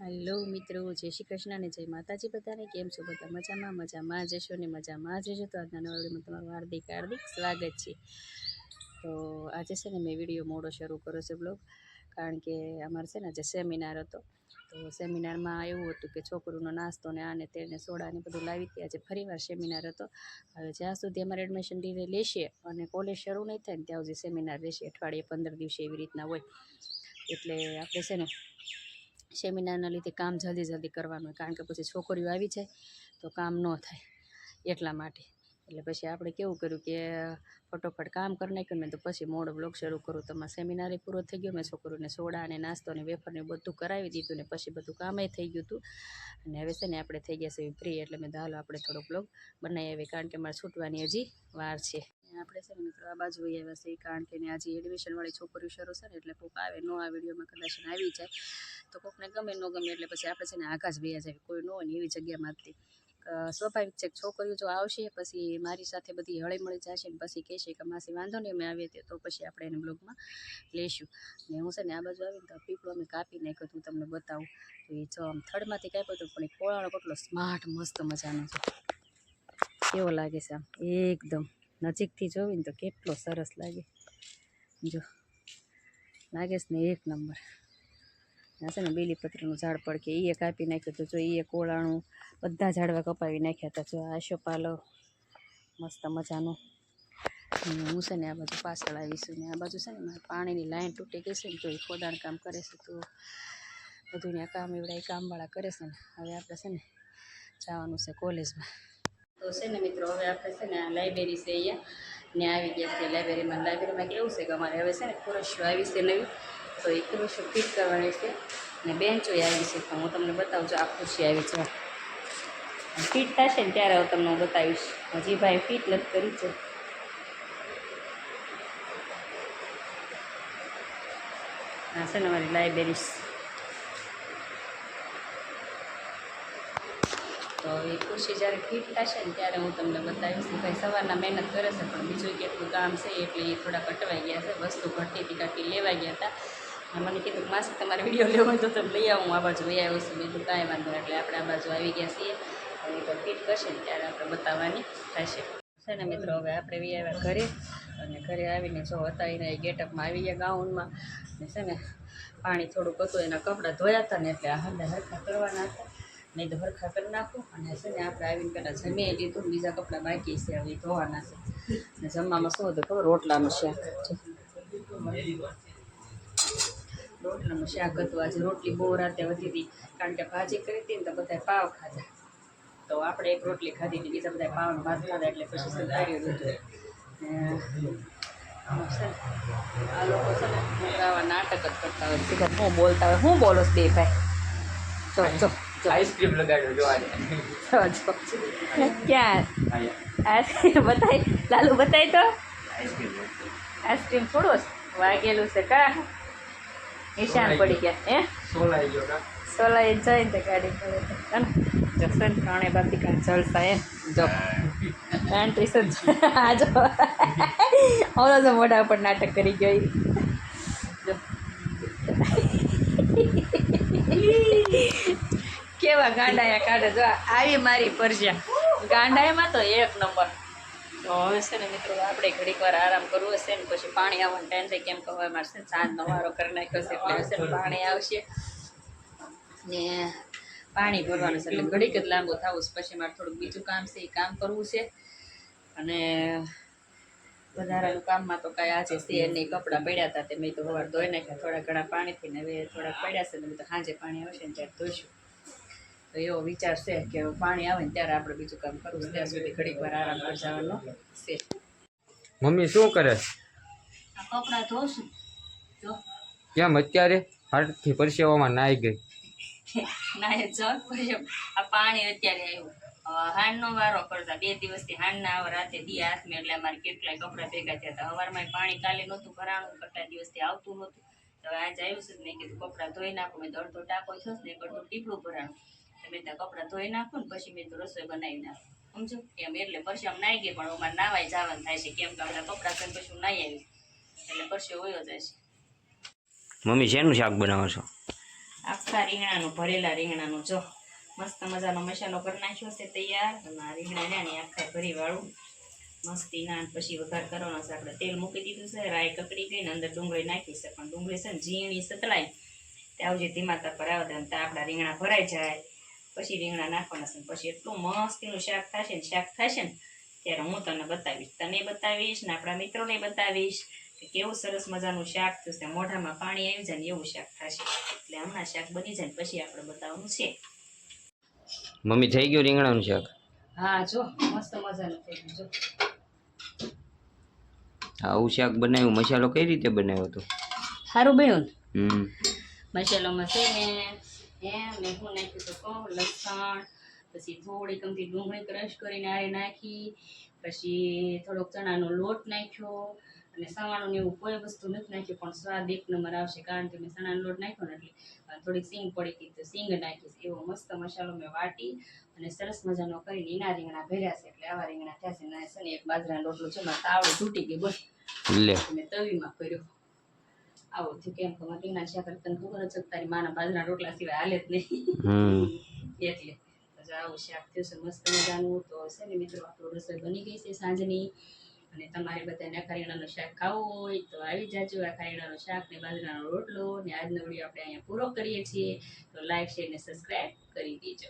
Hello મિત્રો, જય શ્રી કૃષ્ણ અને જય માતાજી બધાને. કેમ છો બધા? મજામાં જશો ને મજામાં જશો. તો આજના નવા વિડીયોમાં તમારું હાર્દિક સ્વાગત છે. તો આજે છે ને મેં વિડીયો મોડો શરૂ કર્યો છે બ્લોગ, કારણ કે અમારે છે ને આજે સેમિનાર હતો. તો સેમિનારમાં એવું હતું કે છોકરીનો નાસ્તો ને આને તેને સોડા ને બધું લાવી હતી. આજે ફરીવાર સેમિનાર હતો. હવે જ્યાં સુધી અમારે એડમિશન લેશે અને કોલેજ શરૂ નહીં થાય ને ત્યાં સુધી સેમિનાર રહેશે. અઠવાડિયે 15 દિવસે એવી રીતના હોય. એટલે આપણે છે ને સેમિનારના લીધે કામ જલ્દી કરવાનું હોય, કારણ કે પછી છોકરીઓ આવી જાય તો કામ ન થાય એટલા માટે. એટલે પછી આપણે કેવું કર્યું કે ફટોફટ કામ કરી નાખ્યું ને તો પછી મોડો બ્લોગ શરૂ કરું. તમારા સેમિનારે પૂરો થઈ ગયો. મેં છોકરીઓને સોડા અને નાસ્તો અને વેફરને બધું કરાવી દીધું ને પછી બધું કામે થઈ ગયું હતું. અને હવે છે ને આપણે થઈ ગયા છે ફ્રી, એટલે મેં હાલો આપણે થોડો બ્લોગ બનાવી આવી, કારણ કે મારે છૂટવાની હજી વાર છે. આપણે છે ને મિત્રો આ બાજુ આવ્યા છે, કારણ કે આજે એડમિશનવાળી છોકરીઓ શરૂ છે ને એટલે કોઈક આવે ન આ વિડીયોમાં કદાચ આવી જાય તો કોઈકને ગમે ન ગમે, એટલે પછી આપણે છે ને આગા જ વયા જાય, કોઈ ન હોય ને એવી જગ્યામાં હતી. સ્વાભાવિક છે, છોકરીઓ જો આવશે પછી મારી સાથે બધી હળી મળી જશે ને પછી કહેશે કે માસી વાંધો નહીં અમે આવીએ તો પછી આપણે એને બ્લોગમાં લઈશું. ને હું છે ને આ બાજુ આવીને તો પીપળો અમે કાપી નાખ્યો, હું તમને બતાવું. તો એ જો આમ થડમાંથી કાપ્યો હતો, પણ એ કોળાનો કેટલો સ્માર્ટ મસ્ત મજાનો છે. કેવો લાગે છે આમ એકદમ નજીકથી જોઈને તો કેટલો સરસ લાગે. જો લાગે છે ને એક નંબર. આ છે ને બીલીપત્રીનું ઝાડ પડકે એ કાપી નાખ્યું હતું. જો એ કોળાણું બધા ઝાડવા કપાવી નાખ્યા હતા. જો આશોપાલો મસ્ત મજાનું. હું છે ને આ બાજુ પાછળ આવીશું ને આ બાજુ છે ને મારે પાણીની લાઈન તૂટી ગઈ છે ને તો એ ખોદાણ કામ કરે છે. તો બધું આ કામ એવડા એ કામવાળા કરે છે ને. હવે આપણે છે ને જવાનું છે કોલેજમાં. તો છે ને મિત્રો હવે આપણે છે ને આ લાઇબ્રેરી છે અહીંયા ને આવી ગયા છે. લાઇબ્રેરીમાં કેવું છે કે અમારે હવે છે ને ખુરશીઓ આવી છે નવી, તો એ ખુરશીઓ ફિટ કરવાની છે ને બેન્ચો આવી છે. તો હું તમને બતાવું છું. આ ખુરશી આવી છે, ફિટ થશે ને ત્યારે હું તમને બતાવીશ. હજી ભાઈ ફિટ નથી કરી છે. આ છે ને અમારી લાઇબ્રેરી. તો એ ખુરશી જ્યારે ફિટ થશે ને ત્યારે હું તમને બતાવીશ. ભાઈ સવારના મહેનત કરે છે, પણ બીજું કેટલું કામ છે એટલે એ થોડા કટવાઈ ગયા છે. વસ્તુ ઘટીથી લેવા ગયા હતા. મને કીધું માસી તમારે વિડીયો લેવો હોય તો તમે લઈ આવું. આ બાજુ લઈ આવ્યો છું. બીજું કાંઈ વાંધો. એટલે આપણે આ બાજુ આવી ગયા છીએ. અને તો ફિટ કરશે ને ત્યારે આપણે બતાવવાની થશે. છે ને મિત્રો હવે આપણે વી આવ્યા ઘરે, અને ઘરે આવીને જો હતા એને ગેટઅપમાં આવી ગયા ગાઉનમાં. ને છે ને પાણી થોડુંક હતું, એના કપડાં ધોયા હતા ને એટલે આ હંડા હરખા કરવાના હતા. નહીં તો હરખા કરી નાખું. અને છે ને આપણે આવીને પહેલાં જમી લીધું, બીજા કપડાં બાકી છે હવે ધોવાના છે. ને જમવામાં શું હતું ખબર? રોટલાનું શાક. રોટલાનું શાક હતું. આજે રોટલી બહુ રાતે વધી હતી, કારણ કે ભાજી કરી હતી ને તો બધા પાવ ખાધા. તો આપણે એક રોટલી ખાધી હતી, બીજા બધા પાવનો ભાત ખાધા, એટલે પછી સંતાડ્યું લીધું. આ લોકો છે ને આવા નાટક જ કરતા હોય. શીખર શું બોલતા હોય? શું બોલો બે ભાઈ? જો આઈસ્ક્રીમ લગાડ્યો જોવાને. ક્યાં આઈસ્ક્રીમ બતાય? લાલુ બતાય તો આઈસ્ક્રીમ થોડો વાગેલું છે કા? નિશાન પડી ગયા. હે સોલાઈ ગયો કા? સોલાઈ જાય ને ગાડી પડે તો જશે ને ત્રણે બાકી કાંઈ જલસા એમ. જો એન્ટ્રી જ આ જો ઓલો તો મોઢા ઉપર નાટક કરી ગયો. જો કેવા ગાંડાયા કાઢે. જો આવી મારી પરજ્યા ગાંડાયામાં તો એક નંબર. તો હવે છે ને મિત્રો આપણે ઘડીક વાર આરામ કરવો હશે ને પછી પાણી આવવાનું ટાઈમ થાય. કેમ કે હવે મારે છે ને સાંજનો વારો કરી નાખ્યો છે, એટલે હશે ને પાણી આવશે ને પાણી ભરવાનું છે. એટલે ઘડીક જ લાંબુ થવું છે. પછી મારે થોડુંક બીજું કામ છે, એ કામ કરવું છે. અને વધારાનું કામમાં તો કાંઈ આજે છે નહીં. કપડાં પડ્યા હતા તે મેં તો સવાર ધોઈ નાખ્યા થોડા ઘણા પાણીથી, ને હવે થોડાક પડ્યા છે ને મેં તો સાંજે પાણી આવશે ને ત્યારે ધોઈશું. તો એવો વિચાર છે કે પાણી આવે ને ત્યારે આપણે બીજું કામ કરવું. ત્યાં સુધી ઘડીક વાર આરામ કરી જવાનો છે. મમ્મી શું કરે? આ કપડાં ધોશું. જો કેમ અત્યારે હાથથી પરસેવામાં નાઈ ગઈ? ના એ જગ પડ્યો. આ પાણી અત્યારે આવ્યું. હાંડનો વારો કરતા 2 દિવસથી હાંડના આવા રાતે દી હાથમાં, એટલે અમારે કેટલાય કપડાં ભેગા થયા હતા. સવારમાં પાણી કાલે નહોતું ભરાણું, કેટલા દિવસથી આવતું નહોતું. તો આજે આવ્યું છે. મેં કીધું કપડાં ધોઈ નાખું. મેં તો અડધો ટાંકો થયો ને, એક અડધું ટીપડું ભરાણું. મેં ત્યાં કપડાં ધોઈ નાખું ને પછી મેં તો રસોઈ બનાવી નાખું. સમજો એમ. એટલે પછી આમ નાઈ ગઈ, પણ અમારે નાવાય જવાનું થાય છે. કેમ કે બધા કપડાં ધોઈને પછી નાઈ આવી એટલે પછી વયો જાય છે. મમ્મી શેનું શાક બનાવો છો? આખા રીંગણાનું ભરેલા રીંગણાનું જો મસ્ત મજાનો મસાલો કરી નાખ્યો છે તૈયાર. અને આ રીંગણા ને આખા ભરી વાળું મસ્તી ના. પછી વઘાર કરવાનો છે. આપણે તેલ મૂકી દીધું છે, રાઈ કકડી ગઈ ને અંદર ડુંગળી નાખી છે. પણ ડુંગળી છે ને ઝીણી સતળાય ત્યાં જે ધીમા તાપ પર આવે ને ત્યાં આપણા રીંગણા ભરાઈ જાય. પછી રીંગણા નાખવાના છે. પછી એટલું મસ્તીનું શાક થશે ને ત્યારે હું તને બતાવીશ, ને આપણા મિત્રોને બતાવીશ કે કેવું સરસ મજાનું શાક થશે. મોઢામાં પાણી આવી જાય ને એવું શાક થશે. એટલે હમણાં શાક બની જાય ને પછી આપણે બતાવવાનું છે. મમ્મી થઈ ગયું રીંગણાનું શાક? હા જો મસ્ત મજાનું થઈ ગયું જો. આવું શાક બનાવ્યું, મસાલો કઈ રીતે બનાવ્યો હતો? સારું બન્યું હમ. મસાલામાં છે ને મેં હું નાખ્યું તો કહું લસણ, પછી થોડી કમથી ડુંગળી ક્રશ કરીને આરે નાખી, પછી થોડોક ચણાનો લોટ નાખ્યો. અને સવાણું ને એવું કોઈ વસ્તુ નથી નાખ્યું, પણ સ્વાદ એક નંબર આવશે. કારણ કે મેં ચણાનો લોટ નાખ્યો ને એટલે થોડીક સિંગ પડી હતી તો સિંગ નાખીશ. એવો મસ્ત મસાલો મેં વાટી અને સરસ મજાનો કરીને એના રીંગણા ભર્યા છે. એટલે આવા રીંગણા થયા છે. ના છે ને એક બાજરાનો રોટલો છે, મારે તાવડું તૂટી ગઈ બસ લે મેં તવીમાં કર્યો. આવું થયું. કેમ કે રીંગણા શાક તને ખબર જ તારી માના બાજરા રોટલા સિવાય હાલે જ નહીં. એટલે આવું શાક થયું છે મસ્ત મજાનું. તો છે ને મિત્રો આપણું રસોઈ બની ગઈ છે સાંજની. અને તમારે બધાને આખા રીંગણાનું શાક ખાવું હોય તો આવી જાજો. આખા રીંગણાનું શાક ને બાજરાનો રોટલો. ને આજનો વિડીયો આપણે અહીંયા પૂરો કરીએ છીએ. તો લાઈક શેર ને સબસ્ક્રાઈબ કરી દેજો.